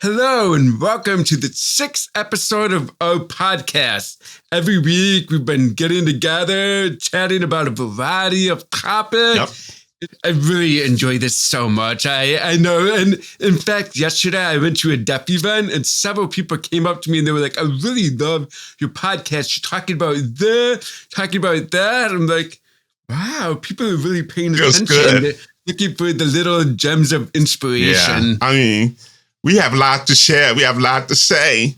Hello and welcome to the 6th episode of our podcast. Every week we've been getting together, chatting about a variety of topics. Yep. I really enjoy this so much. I know. And in fact, yesterday I went to a deaf event and several people came up to me and they were like, I really love your podcast. You're talking about this, talking about that. I'm like, wow, people are really paying attention. They're looking for the little gems of inspiration. Yeah, I mean, we have a lot to share. We have a lot to say.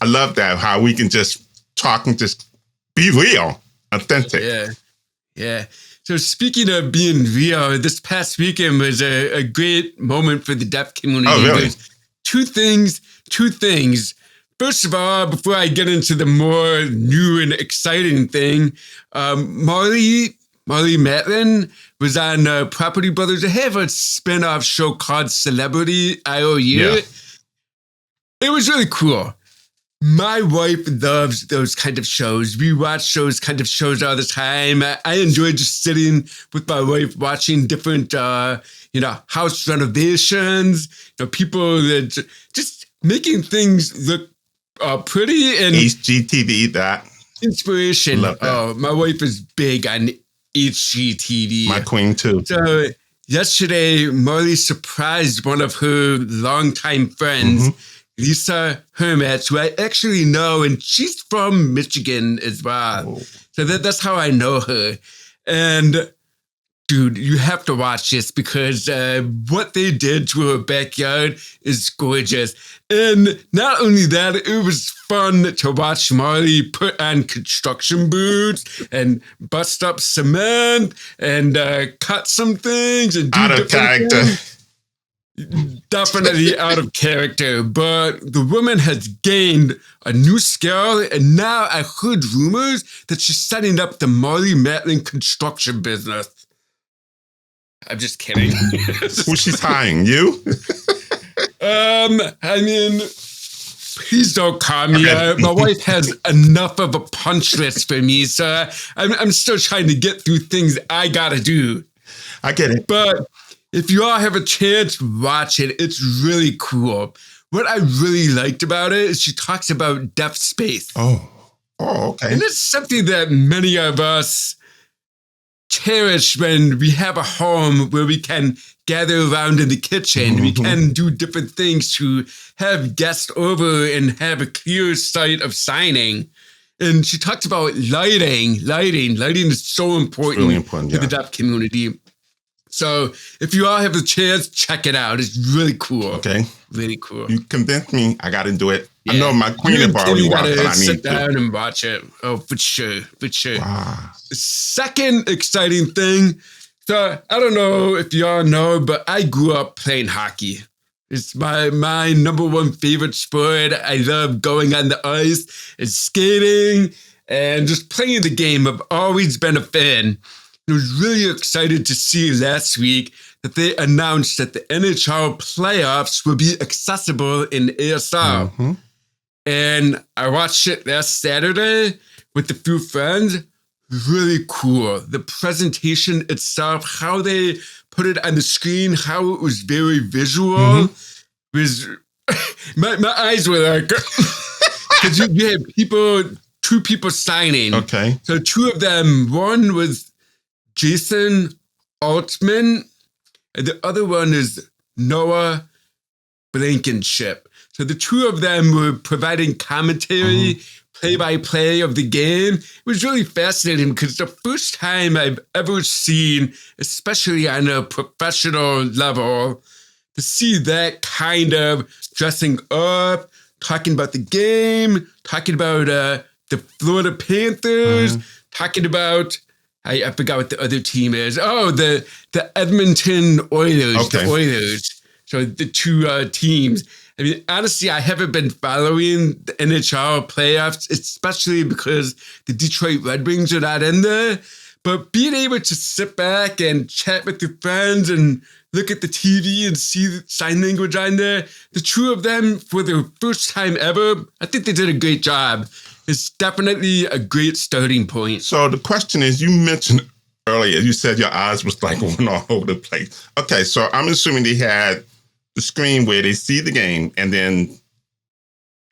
I love that, how we can just talk and just be real, authentic. Yeah. So speaking of being real, this past weekend was a great moment for the deaf community. Oh, really? There's two things. First of all, before I get into the more new and exciting thing, Marlee Matlin was on Property Brothers. They have a spin-off show called Celebrity IOU. Yeah. It was really cool. My wife loves those kind of shows. We watch those kind of shows all the time. I enjoy just sitting with my wife watching different, house renovations. People that just making things look pretty and HGTV. That inspiration. Love that. Oh, my wife is big on HGTV. My queen too. So yesterday, Marlee surprised one of her longtime friends, Lisa Hermats, who I actually know, and she's from Michigan as well. Oh. So that's how I know her. And dude, you have to watch this because what they did to her backyard is gorgeous. And not only that, it was fun to watch Marlee put on construction boots and bust up cement and cut some things and do out of character. Definitely out of character. But the woman has gained a new skill, and now I heard rumors that she's setting up the Marlee Matlin construction business. I'm just kidding. Who's she hiring? You? I mean, please don't call me. Okay. My wife has enough of a punch list for me, so I'm still trying to get through things I gotta do. I get it. But if you all have a chance, watch it. It's really cool. What I really liked about it is she talks about deaf space. Oh, okay. And it's something that many of us cherish when we have a home where we can gather around in the kitchen. We can do different things to have guests over and have a clear sight of signing. And she talks about lighting. Lighting is so important, really important to the deaf community. So if you all have a chance, check it out. It's really cool. Okay. Really cool. You convinced me. I got to do it. Yeah. I know my queen have already watched, but I need to sit down and watch it. Oh, for sure. Wow. The second exciting thing. So I don't know if y'all know, but I grew up playing hockey. It's my number one favorite sport. I love going on the ice and skating and just playing the game. I've always been a fan. I was really excited to see last week that they announced that the NHL playoffs will be accessible in ASL. And I watched it last Saturday with a few friends. Really cool. The presentation itself, how they put it on the screen, how it was very visual, was my eyes were like, because you had two people signing. Okay. So two of them, one was Jason Altman, and the other one is Noah Blankenship. So the two of them were providing commentary, play-by-play of the game. It was really fascinating because the first time I've ever seen, especially on a professional level, to see that kind of dressing up, talking about the game, talking about the Florida Panthers, talking about, I forgot what the other team is. Oh, the Edmonton Oilers, okay. The Oilers. So the two teams. I mean, honestly, I haven't been following the NHL playoffs, especially because the Detroit Red Wings are not in there. But being able to sit back and chat with your friends and look at the TV and see the sign language on there, the two of them, for their first time ever, I think they did a great job. It's definitely a great starting point. So the question is, you mentioned earlier, you said your eyes was like going all over the place. Okay, so I'm assuming they had the screen where they see the game, and then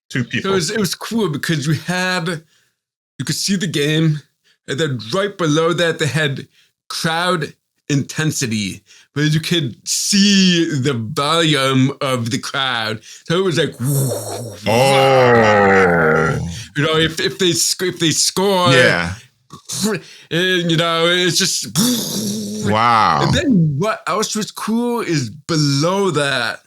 two people. So it was cool because you could see the game, and then right below that they had crowd intensity, where you could see the volume of the crowd. So it was like, you know, if they score, yeah, and, you know, it's just wow. And then what else was cool is below that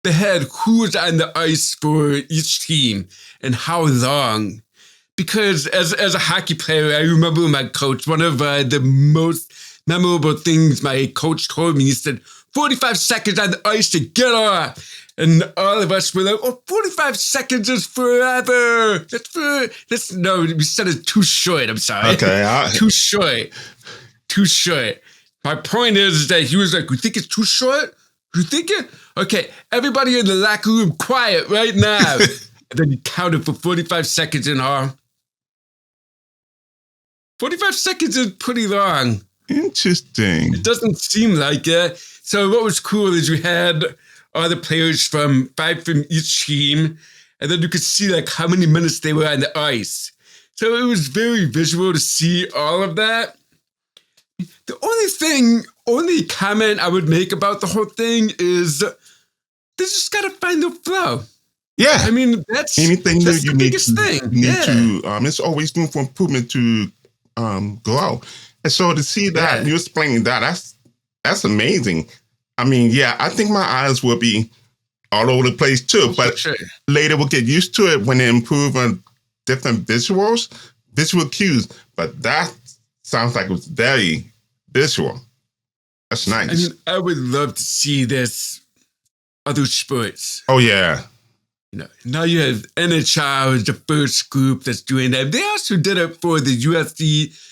they had who's on the ice for each team and how long. Because as a hockey player, I remember my coach, one of the most memorable things my coach told me, he said, 45 seconds on the ice to get off. And all of us were like, 45 seconds is forever. No, we said it's too short. I'm sorry. Okay. Too short. My point is that he was like, you think it's too short? You think it? Okay, everybody in the locker room, quiet right now. And then he counted for 45 seconds in all. 45 seconds is pretty long. Interesting. It doesn't seem like it. So what was cool is we had all the players from 5 from each team, and then you could see like how many minutes they were on the ice. So it was very visual to see all of that. The only comment I would make about the whole thing is they just gotta find the flow. Yeah. I mean, that's anything that's that the biggest thing. It's always room for improvement to go out. And so to see that, you explaining that, that's amazing. I mean, yeah, I think my eyes will be all over the place too, but later we'll get used to it when they improve on different visual cues. But that sounds like it was very visual. That's nice. I mean, I would love to see this other sports. Oh, yeah. You know, now you have NHL is the first group that's doing that. They also did it for the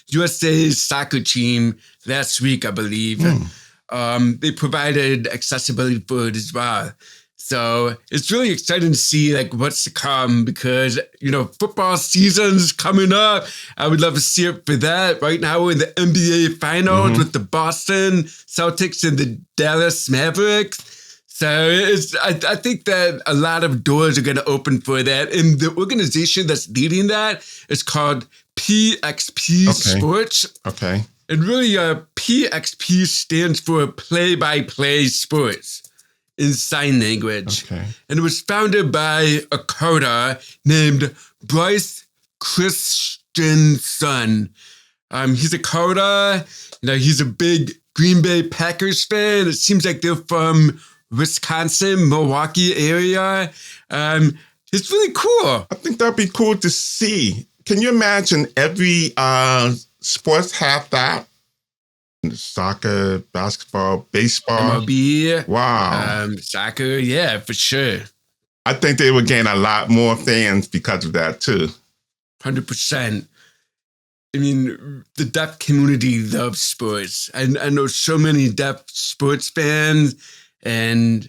USA soccer team last week, I believe. They provided accessibility for it as well. So it's really exciting to see like what's to come because, you know, football season's coming up. I would love to see it for that. Right now we're in the NBA finals with the Boston Celtics and the Dallas Mavericks. So I think that a lot of doors are going to open for that. And the organization that's leading that is called PXP Sports. Okay. And really, PXP stands for Play-by-Play Sports in sign language. Okay. And it was founded by a coder named Bryce Christensen. He's a coder. You know, he's a big Green Bay Packers fan. It seems like they're from Wisconsin, Milwaukee area. It's really cool. I think that'd be cool to see. Can you imagine every sports have that? Soccer, basketball, baseball. MLB. Wow. Soccer, yeah, for sure. I think they would gain a lot more fans because of that too. 100%. I mean, the deaf community loves sports. I know so many deaf sports fans, and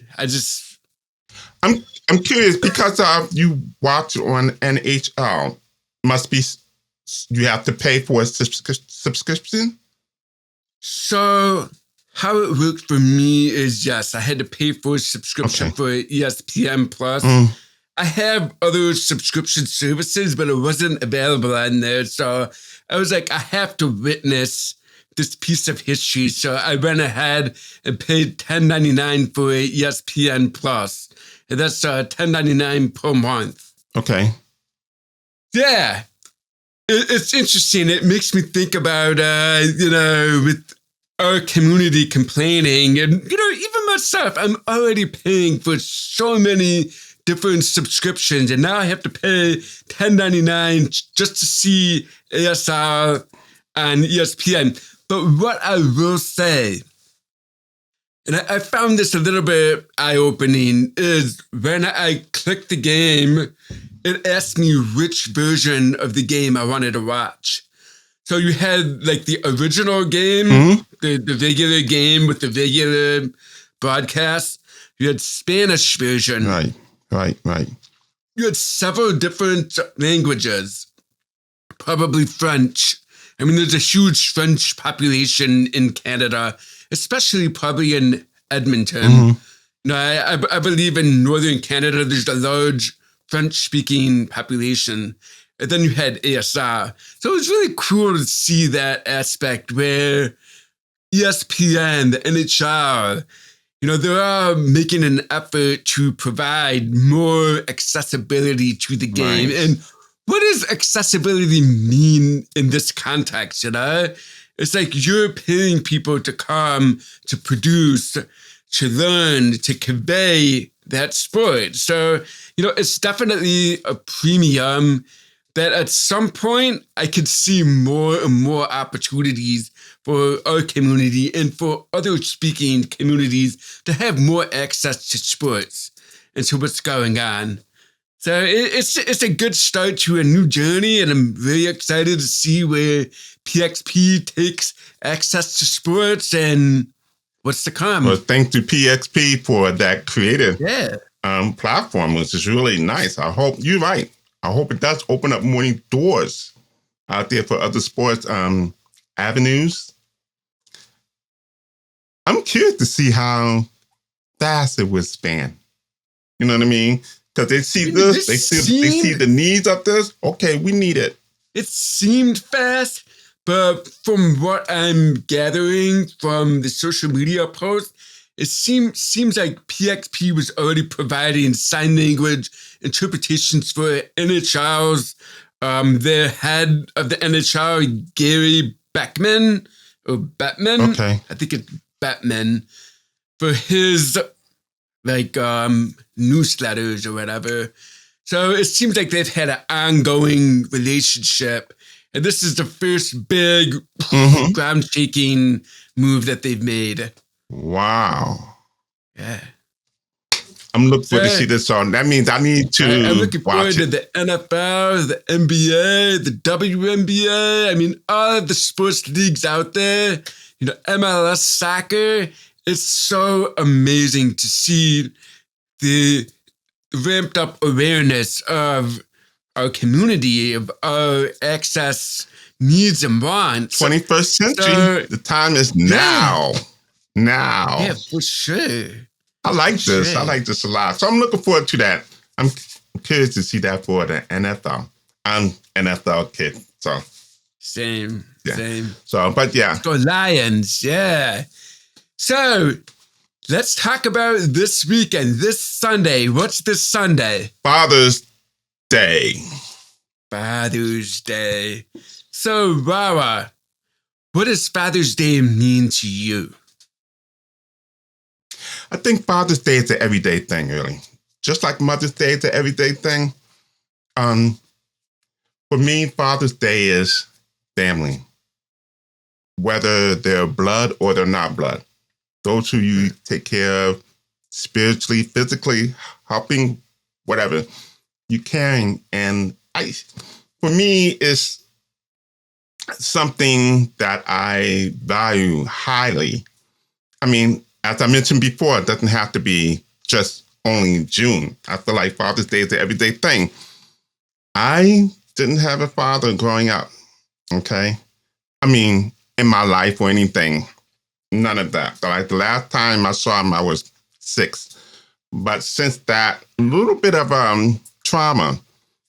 I'm curious because you watch on NHL. Must be you have to pay for a subscription. So how it worked for me is, yes, I had to pay for a subscription for ESPN Plus. I have other subscription services, but it wasn't available on there. So I was like, I have to witness this piece of history. So I went ahead and paid $10.99 for ESPN Plus. And that's $10.99 per month. Okay. Yeah. It's interesting. It makes me think about, you know, with our community complaining and, you know, even myself, I'm already paying for so many different subscriptions. And now I have to pay $10.99 just to see ASL and ESPN. But what I will say, and I found this a little bit eye-opening, is when I clicked the game, it asked me which version of the game I wanted to watch. So you had like the original game, the regular game with the regular broadcast. You had Spanish version. Right. You had several different languages, probably French. I mean, there's a huge French population in Canada, especially probably in Edmonton. No, I believe in northern Canada, there's a large French-speaking population. And then you had ASR. So it was really cool to see that aspect where ESPN, the NHL, they're making an effort to provide more accessibility to the game. Right. And what does accessibility mean in this context, It's like you're paying people to come, to produce, to learn, to convey that sport. So, it's definitely a premium that at some point I could see more and more opportunities for our community and for other speaking communities to have more access to sports and to what's going on. So it's a good start to a new journey, and I'm really excited to see where PXP takes access to sports and what's to come. Well, thanks to PXP for that creative platform, which is really nice. I hope you're right. I hope it does open up more doors out there for other sports avenues. I'm curious to see how fast it would span. You know what I mean? Because they see this, they see the needs of this. Okay, we need it. It seemed fast, but from what I'm gathering from the social media posts, it seems like PXP was already providing sign language interpretations for NHL's, the head of the NHL, Gary Bettman, Okay. I think it's Bettman, for his newsletters or whatever. So it seems like they've had an ongoing relationship. And this is the first big ground-shaking move that they've made. Wow. Yeah. I'm looking forward to see this on. That means I need to I'm looking forward to the NFL, the NBA, the WNBA. I mean, all of the sports leagues out there, MLS soccer. It's so amazing to see the ramped up awareness of our community, of our access needs and wants. 21st century. The time is now. Now. Yeah, for sure. I like this. Sure. I like this a lot. So I'm looking forward to that. I'm curious to see that for the NFL. I'm an NFL kid. So same. So, but yeah. Let's go Lions. Yeah. So let's talk about this weekend, this Sunday. What's this Sunday? Father's Day. Father's Day. So, Rara, what does Father's Day mean to you? I think Father's Day is an everyday thing, really. Just like Mother's Day is an everyday thing. For me, Father's Day is family. Whether they're blood or they're not blood. Those who you take care of spiritually, physically, helping, whatever, you caring. And for me, it's something that I value highly. I mean, as I mentioned before, it doesn't have to be just only June. I feel like Father's Day is an everyday thing. I didn't have a father growing up, okay? I mean, in my life or anything. None of that. Like the last time I saw him, I was 6. But since that, a little bit of trauma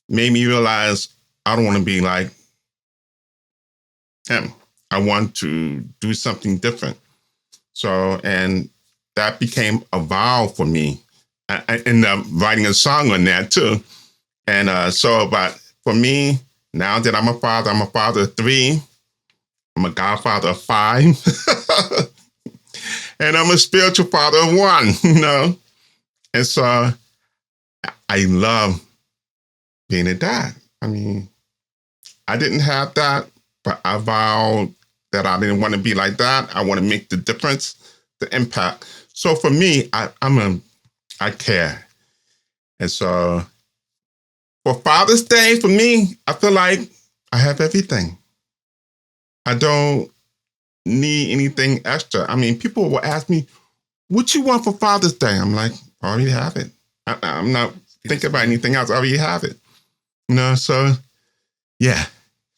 made me realize I don't want to be like him. I want to do something different. So, and that became a vow for me. I ended up writing a song on that too. And but for me, now that I'm a father of 3. I'm a godfather of 5. And I'm a spiritual father of 1, And so I love being a dad. I mean, I didn't have that, but I vowed that I didn't want to be like that. I want to make the difference, the impact. So for me, I care. And so for Father's Day, for me, I feel like I have everything. I don't need anything extra. I mean, people will ask me, what you want for Father's Day? I'm like, I already have it. I'm not thinking about anything else. I already have it. So yeah,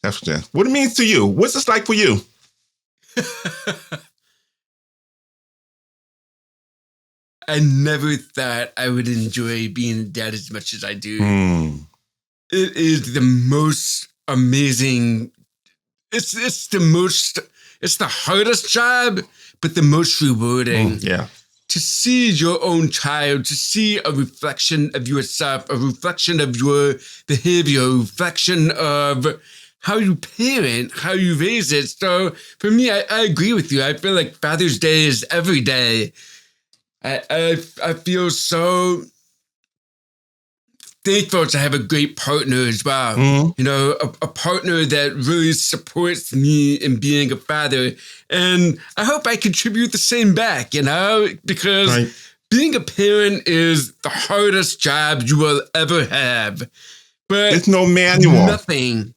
that's what it means to you. What's this like for you? I never thought I would enjoy being a dad as much as I do. It is the most amazing. It's the hardest job, but the most rewarding. Yeah. To see your own child, to see a reflection of yourself, a reflection of your behavior, a reflection of how you parent, how you raise it. So for me, I agree with you. I feel like Father's Day is every day. I feel so thankful to have a great partner as well. You know, a partner that really supports me in being a father. And I hope I contribute the same back, you know, because being a parent is the hardest job you will ever have. But there's no manual. Nothing.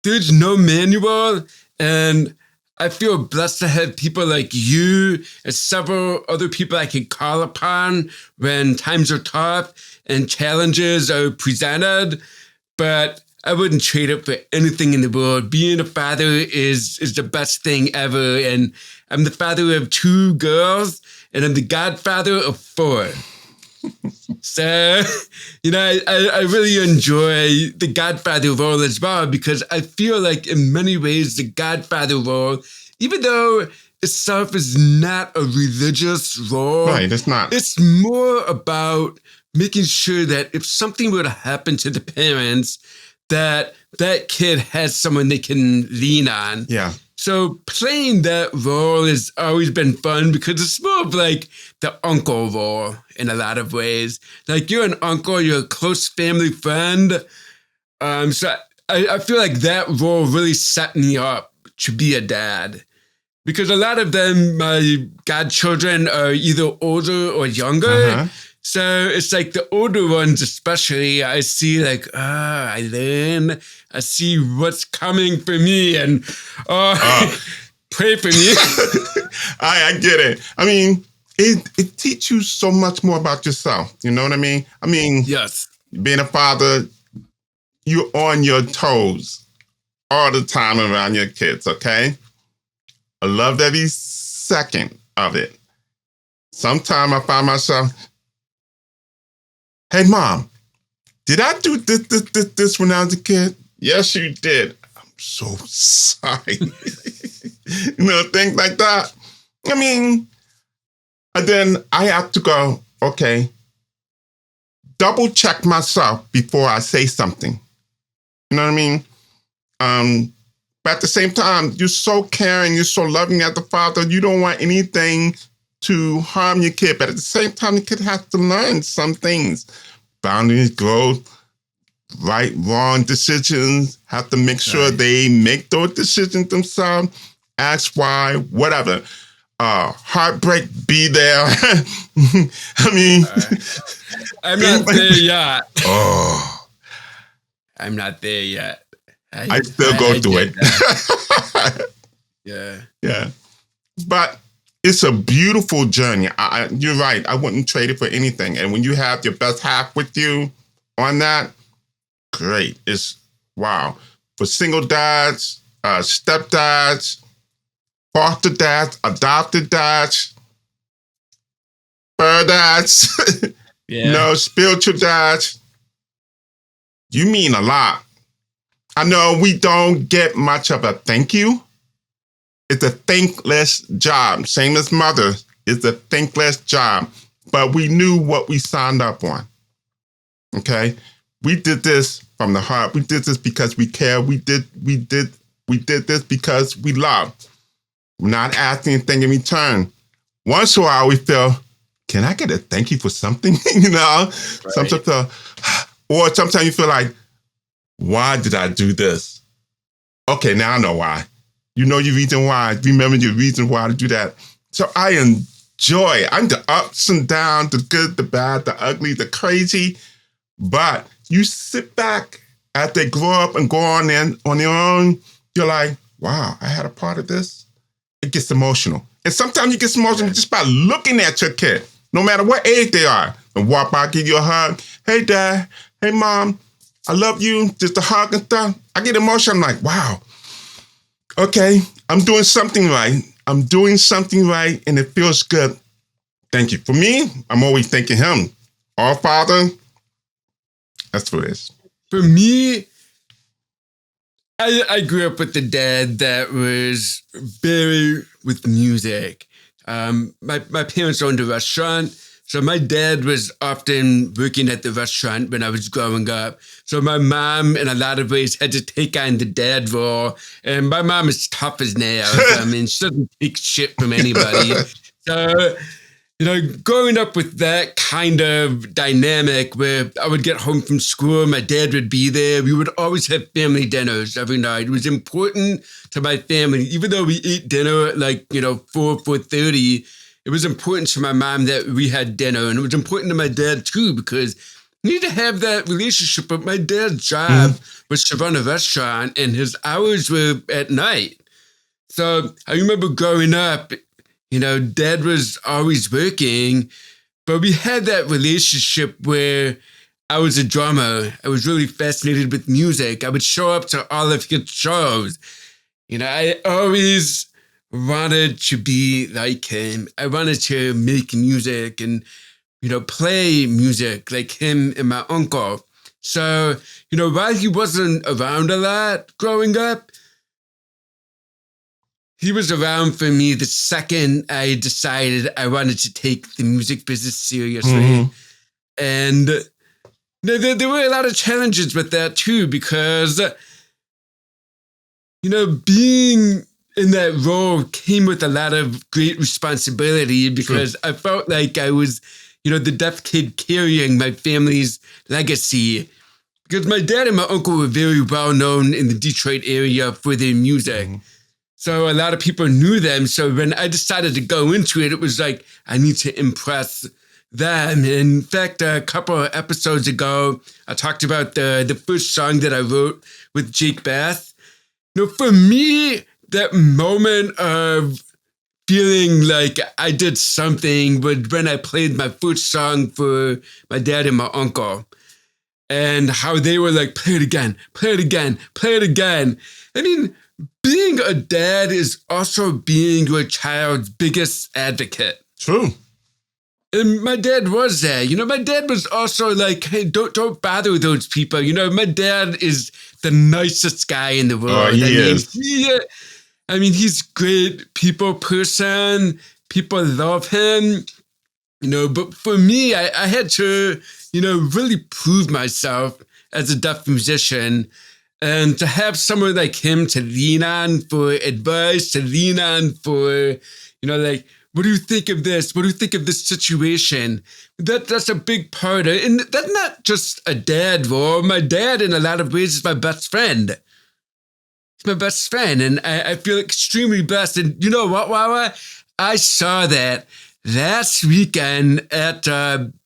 There's no manual. And I feel blessed to have people like you and several other people I can call upon when times are tough and challenges are presented. But I wouldn't trade it for anything in the world. Being a father is the best thing ever. And I'm the father of 2 girls, and I'm the godfather of 4. So, you know, I really enjoy the godfather role as well, because I feel like in many ways the godfather role, even though itself is not a religious role, it's not. It's more about making sure that if something were to happen to the parents, that kid has someone they can lean on. Yeah. So playing that role has always been fun because it's more of like the uncle role in a lot of ways. Like you're an uncle, you're a close family friend. So I feel like that role really set me up to be a dad. Because a lot of them, my godchildren, are either older or younger. So it's like the older ones, especially, I see like, I learn, I see what's coming for me, and pray for me. I get it. I mean, it teaches you so much more about yourself. You know what I mean? I mean, yes. Being a father, you're on your toes all the time around your kids, okay? I loved every second of it. Sometimes I find myself, hey, Mom, did I do this when I was a kid? Yes, you did. I'm so sorry. You know, things like that. I mean, and then I have to go, okay, double check myself before I say something. You know what I mean? But at the same time, you're so caring, you're so loving as a father, you don't want anything to harm your kid. But at the same time, the kid has to learn some things. Boundaries, growth, right, wrong decisions, have to make sure they make those decisions themselves, ask why, whatever. Heartbreak, be there. I mean, I'm not there yet. Oh, I'm not there yet. I still go through it. Yeah. But it's a beautiful journey. You're right. I wouldn't trade it for anything. And when you have your best half with you on that, great. It's wow. For single dads, stepdads, foster dads, adopted dads, fur dads, spiritual dads, you mean a lot. I know we don't get much of a thank you. It's a thankless job. Same as mothers. It's a thankless job. But we knew what we signed up on. Okay? We did this from the heart. We did this because we care. We did this because we love. We're not asking anything in return. Once in a while we feel, can I get a thank you for something? You know? Right. Sometimes or sometimes you feel like, why did I do this? Okay, now I know why. You know your reason why. Remember your reason why to do that. So I enjoy. I'm the ups and downs, the good, the bad, the ugly, the crazy. But you sit back as they grow up and go on their own. You're like, wow, I had a part of this. It gets emotional. And sometimes you get emotional just by looking at your kid, no matter what age they are. And walk by, give you a hug. Hey, Dad. Hey, Mom. I love you. Just a hug and stuff. I get emotional. I'm like, wow. Okay, I'm doing something right. I'm doing something right, and it feels good. Thank you. For me, I'm always thanking him. Our Father, that's for this. For me, I grew up with a dad that was very with music. My parents owned a restaurant, so my dad was often working at the restaurant when I was growing up. So my mom, in a lot of ways, had to take on the dad role. And my mom is tough as nails. I mean, she doesn't take shit from anybody. So, growing up with that kind of dynamic where I would get home from school, my dad would be there. We would always have family dinners every night. It was important to my family. Even though we ate dinner at 4:30, it was important to my mom that we had dinner. And it was important to my dad too, because you need to have that relationship. But my dad's job was to run a restaurant and his hours were at night. So I remember growing up, Dad was always working, but we had that relationship where I was a drummer. I was really fascinated with music. I would show up to all of his shows. I always wanted to be like him. I wanted to make music and, play music like him and my uncle. So, while he wasn't around a lot growing up, he was around for me the second I decided I wanted to take the music business seriously. And there were a lot of challenges with that too, because, being in that role came with a lot of great responsibility, because I felt like I was, the deaf kid carrying my family's legacy. Because my dad and my uncle were very well known in the Detroit area for their music. So a lot of people knew them. So when I decided to go into it, it was like, I need to impress them. In fact, a couple of episodes ago, I talked about the first song that I wrote with Jake Bath. For me, that moment of feeling like I did something was when I played my first song for my dad and my uncle. And how they were like, play it again, play it again, play it again. I mean, being a dad is also being your child's biggest advocate. True. And my dad was there. My dad was also like, hey, don't bother those people. My dad is the nicest guy in the world. Oh, he is. He's great people person. People love him. But for me, I had to, really prove myself as a deaf musician. And to have someone like him to lean on for advice, to lean on for, what do you think of this? What do you think of this situation? That's a big part of it. And that's not just a dad role. My dad, in a lot of ways, is my best friend. He's my best friend. And I feel extremely blessed. And you know what, Wawa? I saw that last weekend at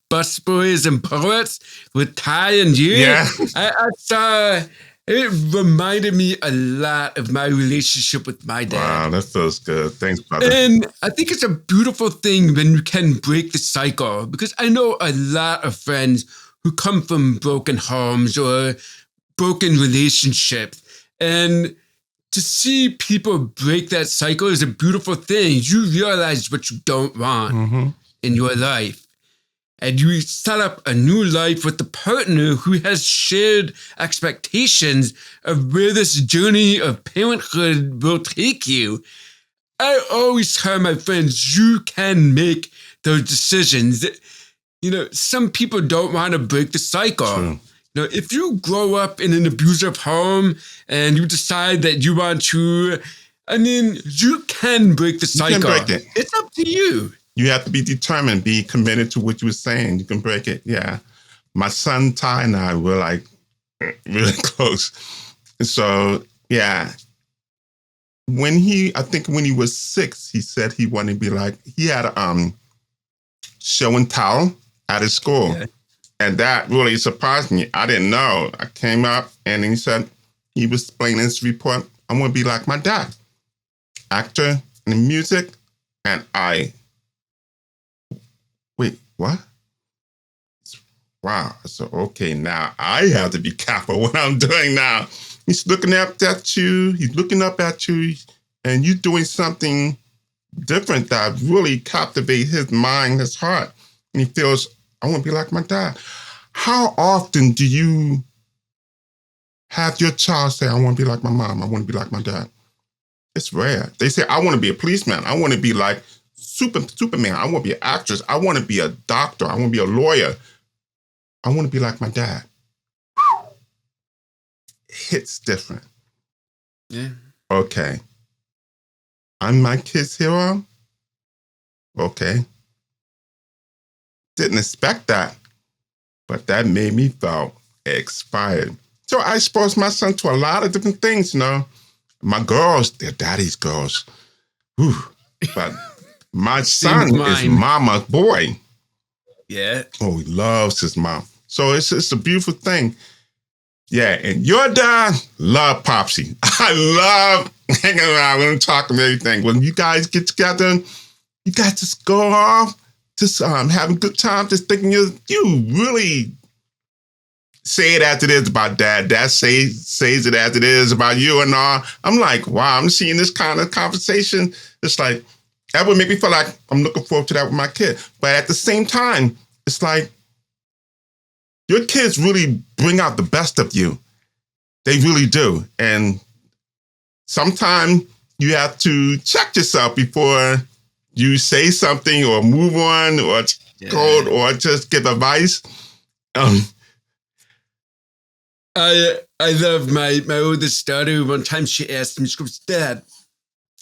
Busboys and Poets with Ty and you. Yeah. I saw... It reminded me a lot of my relationship with my dad. Wow, that feels good. Thanks, brother. And I think it's a beautiful thing when you can break the cycle, because I know a lot of friends who come from broken homes or broken relationships. And to see people break that cycle is a beautiful thing. You realize what you don't want in your life. And you set up a new life with a partner who has shared expectations of where this journey of parenthood will take you. I always tell my friends, you can make those decisions. Some people don't want to break the cycle. True. If you grow up in an abusive home and you decide that you want to, you can break the cycle. You can break it. It's up to you. You have to be determined, be committed to what you were saying. You can break it. Yeah. My son, Ty, and I were like really close. So, yeah. I think when he was 6, he said he wanted to be like, he had a show and tell at his school. Yeah. And that really surprised me. I didn't know. I came up and he said, he was explaining his report. I want to be like my dad, actor in music. And wait, what? Wow. So, okay, now I have to be careful what I'm doing now. He's looking up at you. He's looking up at you, and you're doing something different that really captivate his mind, his heart. And he feels, I want to be like my dad. How often do you have your child say, I want to be like my mom, I want to be like my dad? It's rare. They say, I want to be a policeman. I want to be like Superman. I want to be an actress. I want to be a doctor. I want to be a lawyer. I want to be like my dad. It hits different. Yeah. Okay. I'm my kid's hero? Okay. Didn't expect that, but that made me feel expired. So I exposed my son to a lot of different things, you know. My girls, they're daddy's girls. Whew. But my son is mama's boy. Yeah. Oh, he loves his mom. So it's a beautiful thing. Yeah, and your dad love Popsy. I love hanging around with him, talking and everything. When you guys get together, you guys just go off, just having a good time, just thinking you really say it as it is about dad. Dad says it as it is about you and all. I'm like, wow, I'm seeing this kind of conversation. It's like, that would make me feel like I'm looking forward to that with my kid. But at the same time, it's like, your kids really bring out the best of you. They really do. And sometimes you have to check yourself before you say something or move on or code or just give advice. I love my oldest daughter. One time she asked me, she goes, Dad,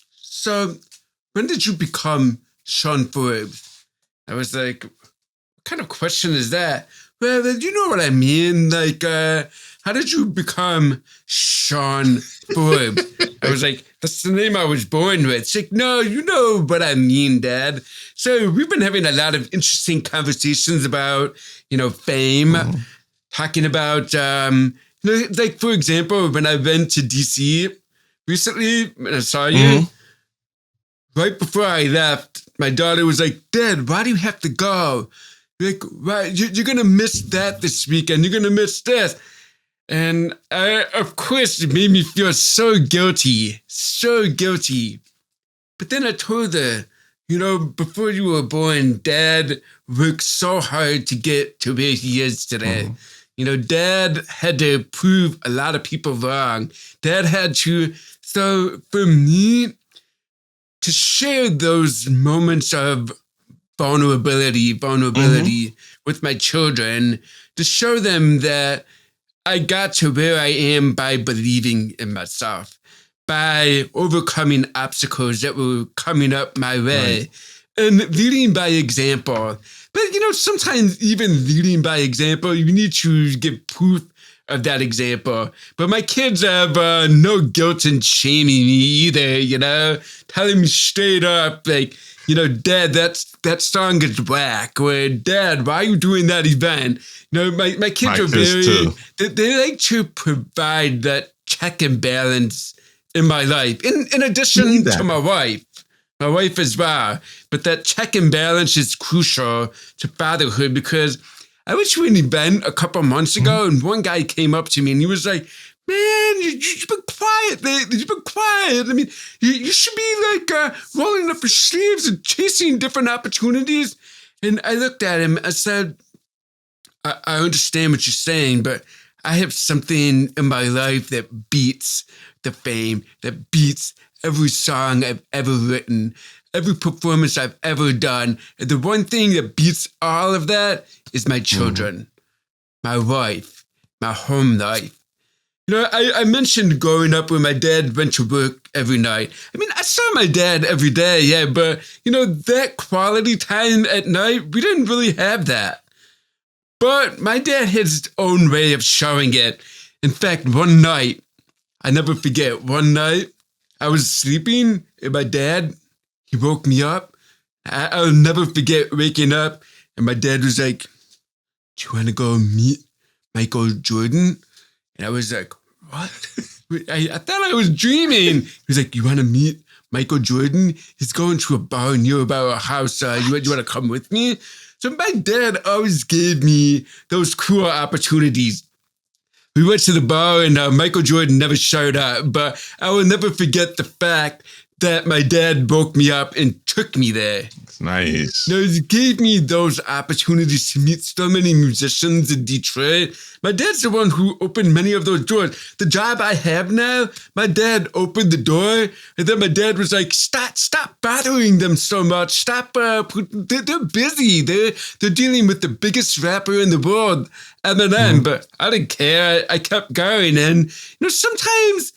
so when did you become Sean Forbes? I was like, what kind of question is that? Well, you know what I mean? Like, how did you become Sean Forbes? I was like, that's the name I was born with. She's like, no, you know what I mean, Dad. So we've been having a lot of interesting conversations about, fame, talking about, like, for example, when I went to DC recently, and I saw you, right before I left, my daughter was like, Dad, why do you have to go? Like, right, you're going to miss that this weekend. You're going to miss this. And of course, it made me feel so guilty. But then I told her, before you were born, Dad worked so hard to get to where he is today. Dad had to prove a lot of people wrong. Dad had to, so for me, to share those moments of vulnerability with my children, to show them that I got to where I am by believing in myself, by overcoming obstacles that were coming up my way, and leading by example. But, sometimes even leading by example, you need to give proof of that example. But my kids have no guilt in shaming me either, telling me straight up, like, Dad, that song is whack. Or, Dad, why are you doing that event? My kids are they like to provide that check and balance in my life. In addition to my wife as well. But that check and balance is crucial to fatherhood, because I went to an event a couple months ago and one guy came up to me and he was like, man, you've been quiet. You've been quiet. I mean, you should be like rolling up your sleeves and chasing different opportunities. And I looked at him. I said, I understand what you're saying, but I have something in my life that beats the fame, that beats every song I've ever written, every performance I've ever done. And the one thing that beats all of that is my children, my wife, my home life. I mentioned growing up when my dad went to work every night. I mean, I saw my dad every day, yeah, but, that quality time at night, we didn't really have that. But my dad had his own way of showing it. In fact, one night, I never forget, one night, I was sleeping and my dad, he woke me up. I'll never forget waking up and my dad was like, do you want to go meet Michael Jordan? And I was like, what? I thought I was dreaming. He was like, you want to meet Michael Jordan? He's going to a bar near our house. You want to come with me? So my dad always gave me those cool opportunities. We went to the bar and Michael Jordan never showed up, but I will never forget the fact that my dad woke me up and took me there. It's nice. It gave me those opportunities to meet so many musicians in Detroit. My dad's the one who opened many of those doors. The job I have now, my dad opened the door, and then my dad was like, stop bothering them so much. Stop, they're busy. They're dealing with the biggest rapper in the world, Eminem, but I didn't care. I kept going, and, sometimes,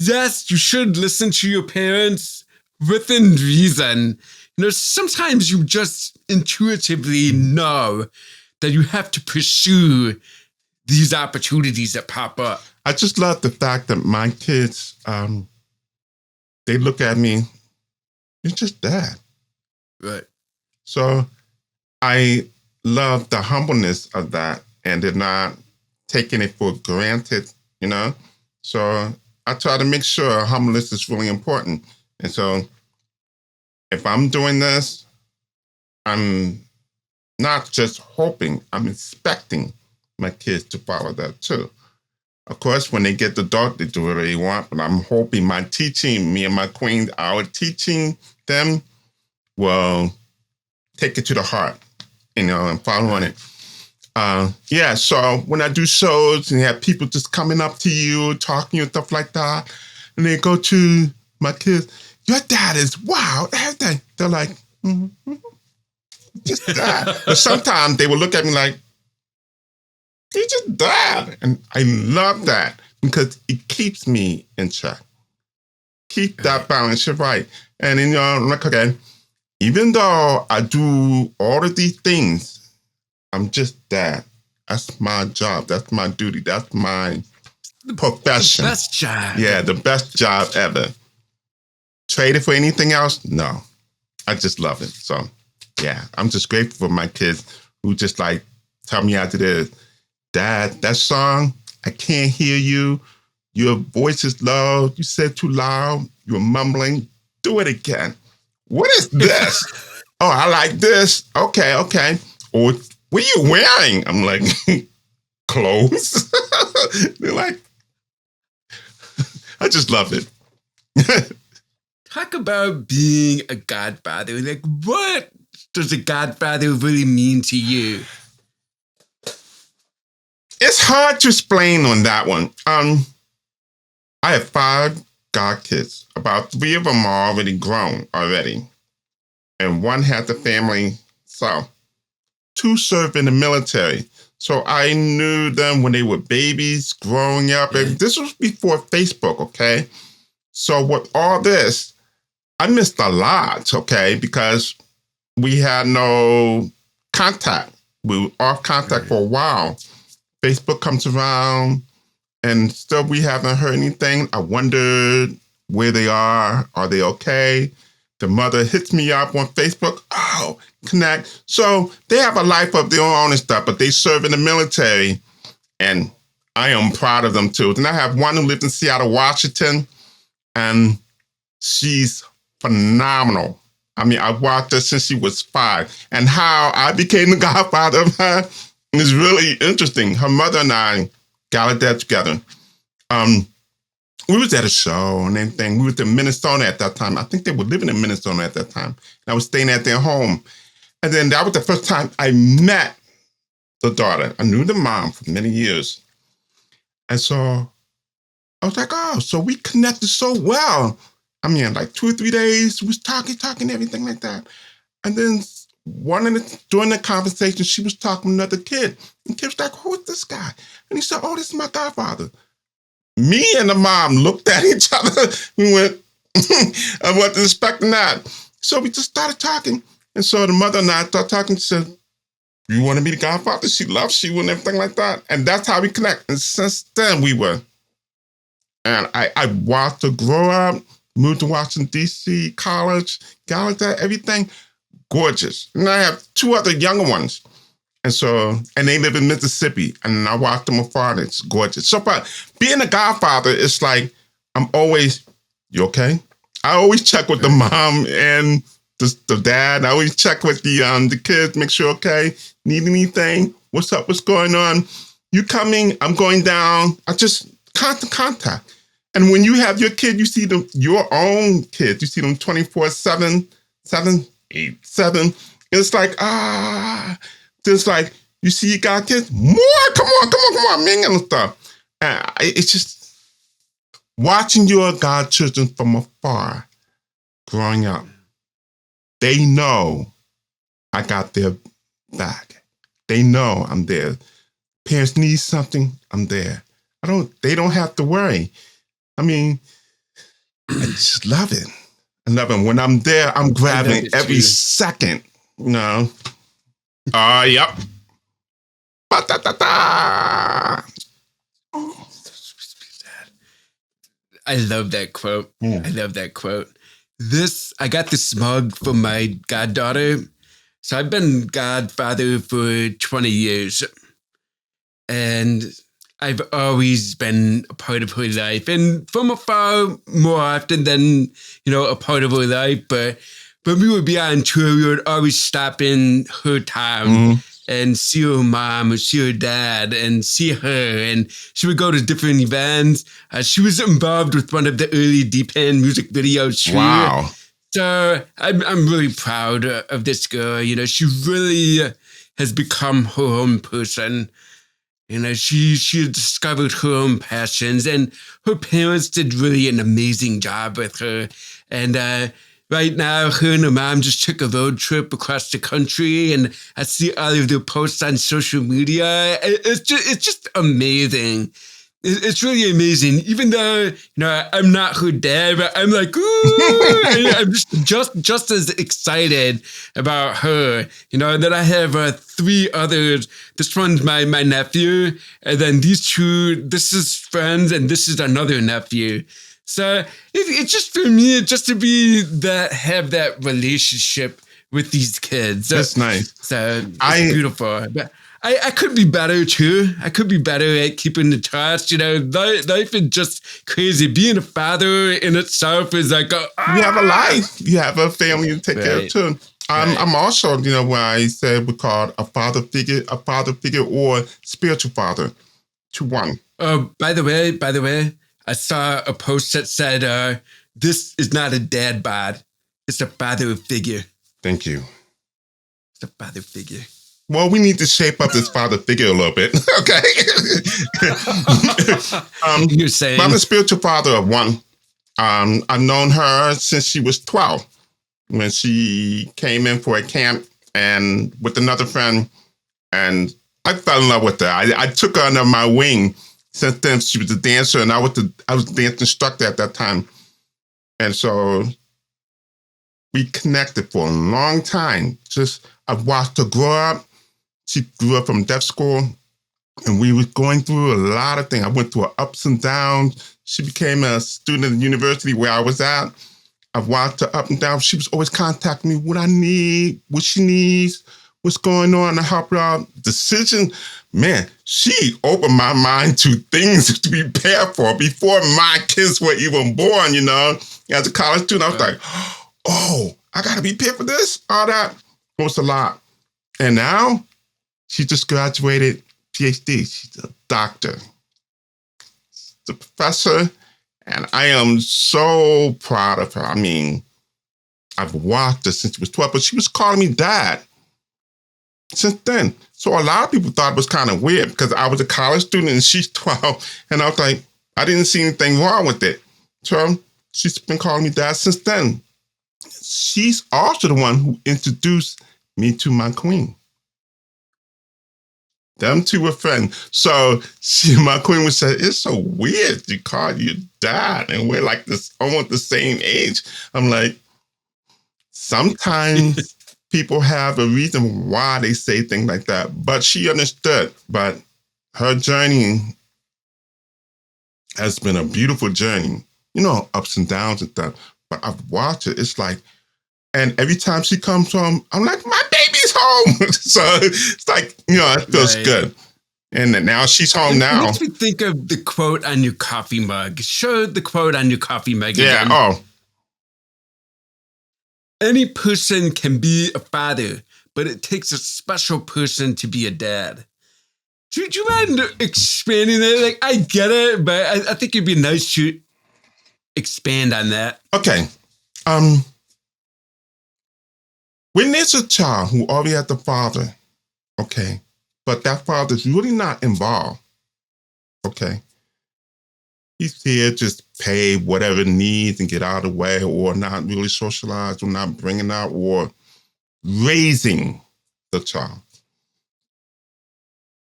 yes, you should listen to your parents within reason. Sometimes you just intuitively know that you have to pursue these opportunities that pop up. I just love the fact that my kids, they look at me, you're just dad. Right. So I love the humbleness of that, and they're not taking it for granted, So I try to make sure humbleness is really important. And so if I'm doing this, I'm not just hoping, I'm expecting my kids to follow that too. Of course, when they get the adult, they do whatever they want, but I'm hoping my teaching, me and my queen, our teaching them will take it to the heart, and following it. So when I do shows and you have people just coming up to you, talking and stuff like that, and they go to my kids, your dad is, wow, everything. They're like, just that. But sometimes they will look at me like, you just dad. And I love that because it keeps me in check. Keep that balance, you're right. And then, okay, even though I do all of these things, I'm just dad. That's my job. That's my duty. That's my profession. The best job. Yeah, the best job ever. Trade it for anything else? No. I just love it. So, yeah, I'm just grateful for my kids who just tell me after this, Dad, that song, I can't hear you. Your voice is low. You said too loud. You're mumbling. Do it again. What is this? Oh, I like this. Okay. Or what are you wearing? I'm like, clothes. They're like, I just love it. Talk about being a godfather. What does a godfather really mean to you? It's hard to explain on that one. I have 5 godkids. About 3 of them are already grown already. And 1 had the family. So 2 served in the military. So I knew them when they were babies growing up. And this was before Facebook, okay? So with all this, I missed a lot, okay? Because we had no contact. We were off contact for a while. Facebook comes around and still we haven't heard anything. I wondered where they are. Are they okay? The mother hits me up on Facebook. Oh, connect. So they have a life of their own and stuff, but they serve in the military. And I am proud of them too. Then I have one who lives in Seattle, Washington, and she's phenomenal. I mean, I've watched her since she was 5. And how I became the godfather of her is really interesting. Her mother and I got that together. We was at a show and everything. We was in Minnesota at that time. I think they were living in Minnesota at that time. And I was staying at their home. And then that was the first time I met the daughter. I knew the mom for many years. And so I was like, oh, so we connected so well. I mean, 2 or 3 days, we was talking, everything like that. And then during the conversation, she was talking to another kid. And the kid was like, who is this guy? And he said, oh, this is my godfather. Me and the mom looked at each other. We went, I wasn't expecting that. So we just started talking. And so the mother and I started talking. She said, you want to be the godfather? She loves you and everything like that. And that's how we connect. And since then we were. And I watched her grow up, moved to Washington, D.C., college, Gallagher, everything. Gorgeous. And I have 2 other younger ones. And they live in Mississippi. And I watch them afar, and it's gorgeous. So, but being a godfather, it's like, I'm always, you okay? I always check with the mom and the dad. I always check with the kids, make sure, okay, need anything? What's up? What's going on? You coming? I'm going down. I just constant contact. And when you have your kid, you see them, your own kids, you see them 24/7, 7, 8, 7. It's like, just like, you see you got kids, more, come on, Ming and stuff. It's just watching your godchildren from afar growing up. They know I got their back. They know I'm there. Parents need something, I'm there. They don't have to worry. I mean, I just love it. I love it. When I'm there, I'm grabbing every second, you know. Yep. Ba-da-da-da. I love that quote. Yeah. I love that quote. I got this mug from my goddaughter. So I've been godfather for 20 years. And I've always been a part of her life, and from afar more often than, a part of her life. But when we would be on tour, we would always stop in her town and see her mom or see her dad and see her. And she would go to different events. She was involved with one of the early D-Pan music videos. Wow. So I'm really proud of this girl. She really has become her own person. She discovered her own passions, and her parents did really an amazing job with her. And right now, her and her mom just took a road trip across the country, and I see all of their posts on social media. It's just amazing. It's really amazing. Even though, I'm not her dad, but I'm like, ooh, I'm just as excited about her, that I have 3 others. This one's my nephew, and then these 2, this is friends, and this is another nephew. So it's just for me, just to have that relationship with these kids. That's nice. So it's beautiful. But I could be better too. I could be better at keeping the trust. Life is just crazy. Being a father in itself is like you have a life. You have a family to take care of too. I'm also, what I said we called a father figure or spiritual father to one. By the way, I saw a post that said, "This is not a dad bod. It's a father figure." Thank you. It's a father figure. Well, we need to shape up this father figure a little bit, okay? You're saying I'm a spiritual father of one. I've known her since she was 12, when she came in for a camp and with another friend, and I fell in love with her. I took her under my wing. Since then, she was a dancer, and I was the dance instructor at that time, and so we connected for a long time. I've watched her grow up. She grew up from deaf school, and we were going through a lot of things. I went through her ups and downs. She became a student at the university where I was at. I've watched her up and down. She was always contacting me, what I need, what she needs, what's going on to help her out. Decision, man, she opened my mind to things to be prepared for before my kids were even born, As a college student, I was like, oh, I got to be prepared for this, all that. It was a lot. And now, she just graduated PhD. She's a doctor. She's a professor. And I am so proud of her. I mean, I've watched her since she was 12, but she was calling me dad since then. So a lot of people thought it was kind of weird because I was a college student and she's 12. And I was like, I didn't see anything wrong with it. So she's been calling me dad since then. She's also the one who introduced me to my queen. Them 2 were friends. So my queen would say, it's so weird you call you dad and we're like this, almost the same age. I'm like, sometimes people have a reason why they say things like that. But she understood. But her journey has been a beautiful journey. Ups and downs and stuff. But I've watched it. It's like, and every time she comes home, I'm like, my baby's home. So it's like, it feels good. And now she's home now. It makes me think of the quote on your coffee mug. Show the quote on your coffee mug again. Yeah, Any person can be a father, but it takes a special person to be a dad. Do you mind expanding that? Like, I get it, but I think it'd be nice to expand on that. Okay. When there's a child who already has the father, okay, but that father's really not involved, okay, he's here just pay whatever needs and get out of the way, or not really socialize, or not bringing out, or raising the child.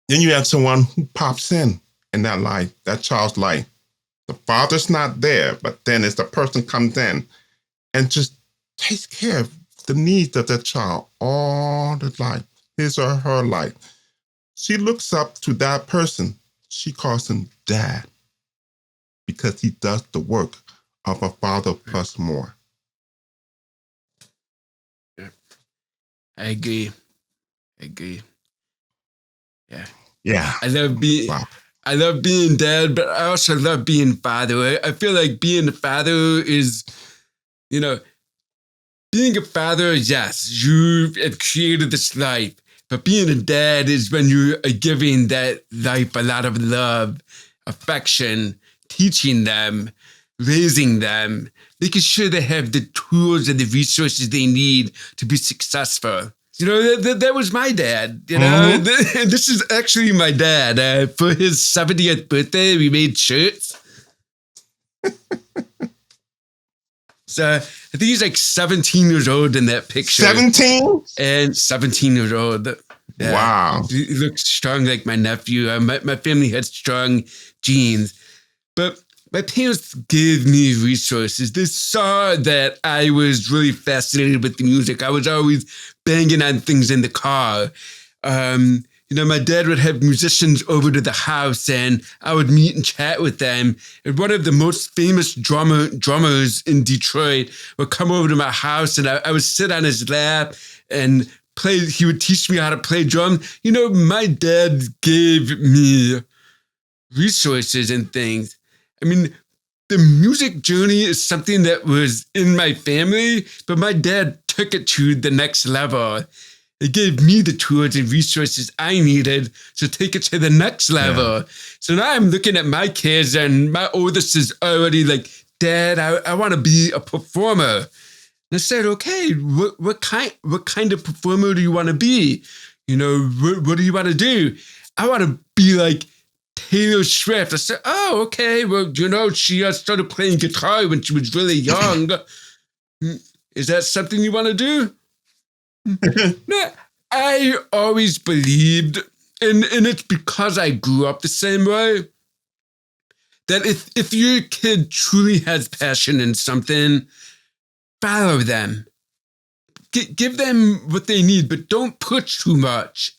Then you have someone who pops in that life, that child's life. The father's not there, but then as the person comes in and just takes care of the needs of that child all the life, his or her life. She looks up to that person. She calls him dad because he does the work of a father plus more. Yeah. I agree. Yeah. Yeah. I love being dad, but I also love being father. I feel like being a father is, being a father, yes, you have created this life, but being a dad is when you are giving that life a lot of love, affection, teaching them, raising them, making sure they have the tools and the resources they need to be successful. That was my dad, Mm-hmm. This is actually my dad. For his 70th birthday, we made shirts. So I think he's like 17 years old in that picture. 17? And 17 years old. Yeah. Wow. He looks strong like my nephew. My family had strong genes. But my parents gave me resources. They saw that I was really fascinated with the music. I was always banging on things in the car. My dad would have musicians over to the house, and I would meet and chat with them. And one of the most famous drummers in Detroit would come over to my house, and I would sit on his lap and play. He would teach me how to play drums. My dad gave me resources and things. I mean, the music journey is something that was in my family, but my dad took it to the next level. It gave me the tools and resources I needed to take it to the next level. Yeah. So now I'm looking at my kids, and my oldest is already like, Dad, I want to be a performer. And I said, okay, what kind of performer do you want to be? What do you want to do? I want to be like Taylor Swift. I said, oh, okay. Well, she started playing guitar when she was really young. Is that something you want to do? No, I always believed, and it's because I grew up the same way, that if your kid truly has passion in something, follow them. Give them what they need, but don't push too much.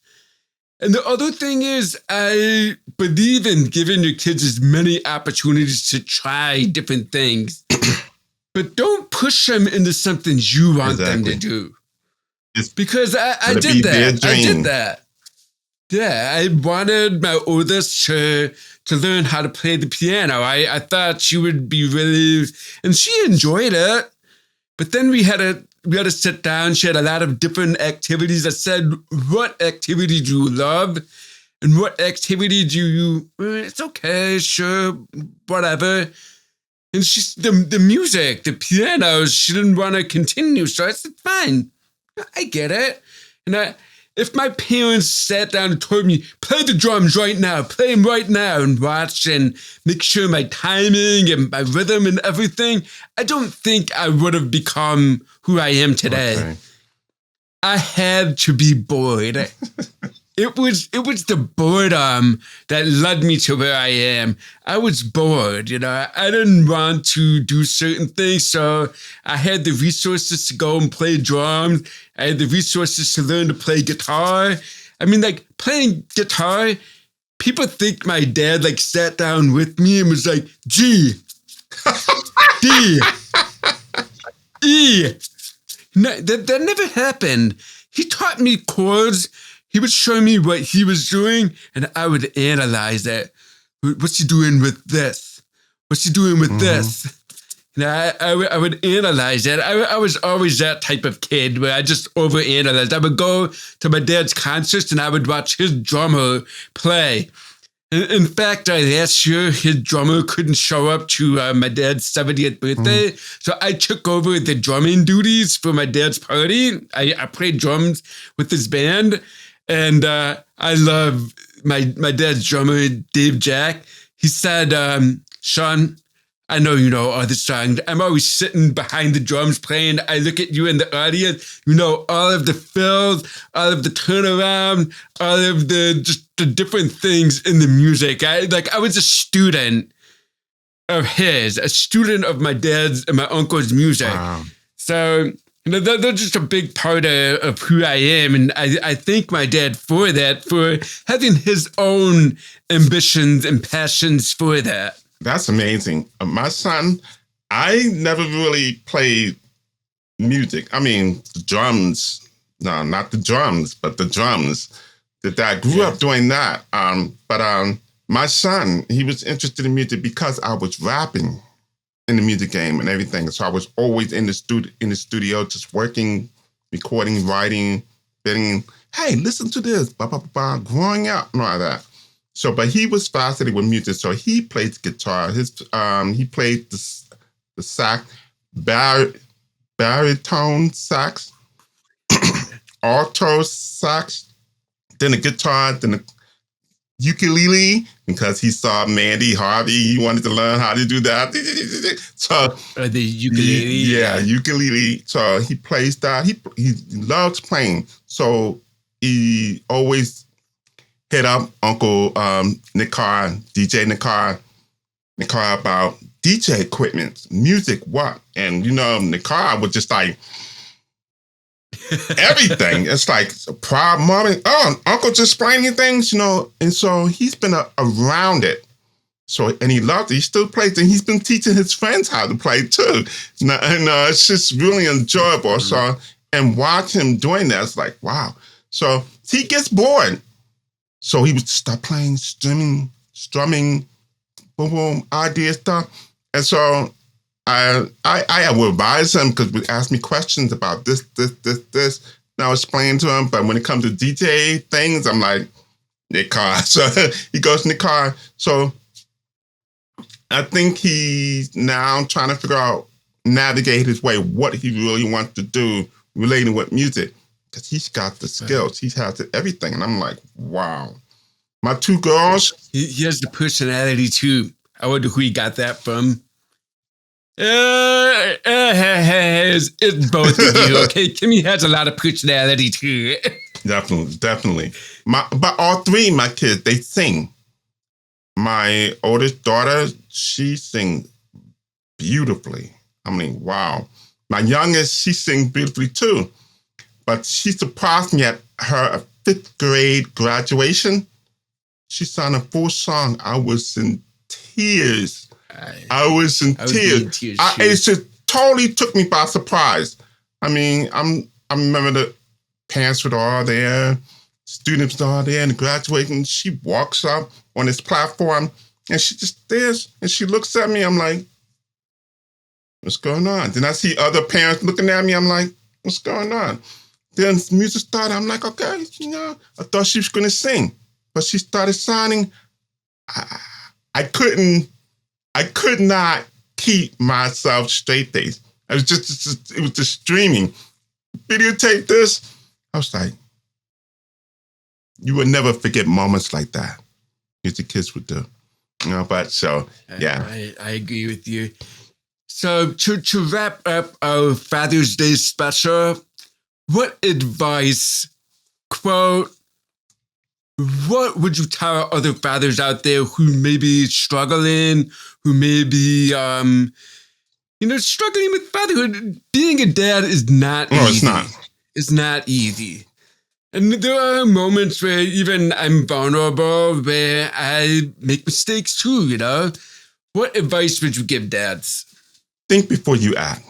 And the other thing is, I believe in giving your kids as many opportunities to try different things, but don't push them into something you want them to do. Because I did that. Yeah, I wanted my oldest to learn how to play the piano. I thought she would be really, and she enjoyed it. But then we had to sit down. She had a lot of different activities. I said, what activity do you love? And what activity do you, it's okay, sure, whatever. And the music, the piano, she didn't want to continue. So I said, fine, I get it. And if my parents sat down and told me, play the drums right now, play them right now, and watch and make sure my timing and my rhythm and everything, I don't think I would have become who I am today. Okay. I had to be bored. It was the boredom that led me to where I am. I was bored, I didn't want to do certain things, so I had the resources to go and play drums. I had the resources to learn to play guitar. I mean, like, playing guitar, people think my dad, like, sat down with me and was like, G, D, E. No, that never happened. He taught me chords. He would show me what he was doing, and I would analyze it. What's he doing with this? What's he doing with this? And I would analyze it. I was always that type of kid where I just overanalyzed. I would go to my dad's concerts, and I would watch his drummer play. In fact, last year, his drummer couldn't show up to my dad's 70th birthday. So I took over the drumming duties for my dad's party. I played drums with his band. And I love my dad's drummer, Dave Jack. He said, Sean, I know you know all the songs. I'm always sitting behind the drums playing. I look at you in the audience. You know all of the fills, all of the turnaround, all of the different things in the music. I was a student of his, a student of my dad's and my uncle's music. Wow. So they're just a big part of who I am. And I thank my dad for that, for having his own ambitions and passions for that. That's amazing. My son, I never really played music. I mean, the drums. No, not the drums, but the drums. That I grew up doing that. But my son, he was interested in music because I was rapping in the music game and everything. So I was always in the studio, just working, recording, writing, getting, hey, listen to this, blah, blah, blah, growing up and all that. So, but he was fascinated with music. So he played guitar. He played the sax, baritone sax, alto sax, then the guitar, then the ukulele, because he saw Mandy Harvey. He wanted to learn how to do that. So the ukulele. Yeah, ukulele. So he plays that. He loves playing. So he always hit up Uncle Nikar, DJ Nikar about DJ equipment, music, what? And, Nikar was just like, everything. It's like, proud mom, Uncle just playing things, and so he's been around it. So, and he loves it. He still plays, and he's been teaching his friends how to play too. And it's just really enjoyable. Mm-hmm. So, and watch him doing that, it's like, wow. So he gets bored. So he would start playing, strumming, boom, boom, idea stuff. And so I would advise him because he would ask me questions about this. And I was explaining to him. But when it comes to DJ things, I'm like, Nikar. So he goes in the car. So I think he's now trying to figure out, navigate his way, what he really wants to do relating with music. Because he's got the skills. He has everything. And I'm like, wow. My two girls. He has the personality too. I wonder who he got that from. It's both of you, okay? Kimmy has a lot of personality too. Definitely. But all three of my kids, they sing. My oldest daughter, she sings beautifully. I mean, wow. My youngest, she sings beautifully too. But she surprised me at her 5th grade graduation. She sang a full song. I was in tears. I was in tears. It just totally took me by surprise. I mean, I remember the parents were all there, students were all there, and graduating. She walks up on this platform, and she just stares, and she looks at me. I'm like, what's going on? Then I see other parents looking at me. I'm like, what's going on? Then music started. I'm like, okay, I thought she was going to sing, but she started signing. I could not keep myself straight faced. I was it was just streaming. Videotape this. I was like, you would never forget moments like that. The kids would do. But so, yeah. I agree with you. So to wrap up our Father's Day special, what advice, quote, what would you tell other fathers out there who may be struggling, who may be, struggling with fatherhood? Being a dad is not easy. No, it's not. It's not easy. And there are moments where even I'm vulnerable, where I make mistakes too, What advice would you give dads? Think before you act.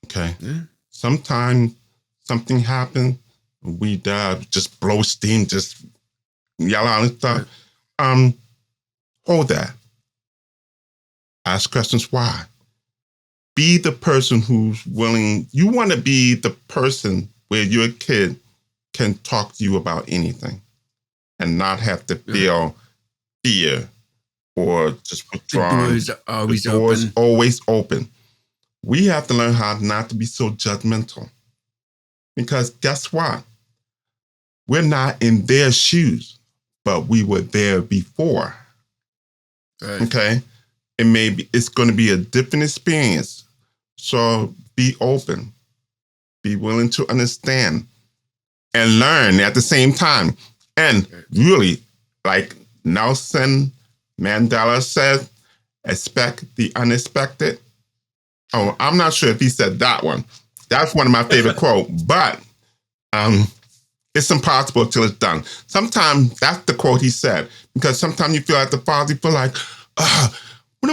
Okay? Yeah. Sometimes something happens, we just blow steam, just yell out and stuff. Right. Hold that. Ask questions why. Be the person who's willing. You want to be the person where your kid can talk to you about anything and not have to feel fear or just The withdrawn. doors are always The door's open. always open. We have to learn how not to be so judgmental. Because guess what? We're not in their shoes, but we were there before. Right. Okay? It's going to be a different experience. So be open. Be willing to understand and learn at the same time. And really, like Nelson Mandela said, expect the unexpected. Oh, I'm not sure if he said that one. That's one of my favorite quotes. But it's impossible till it's done. Sometimes that's the quote he said. Because sometimes you feel like the father, you feel like,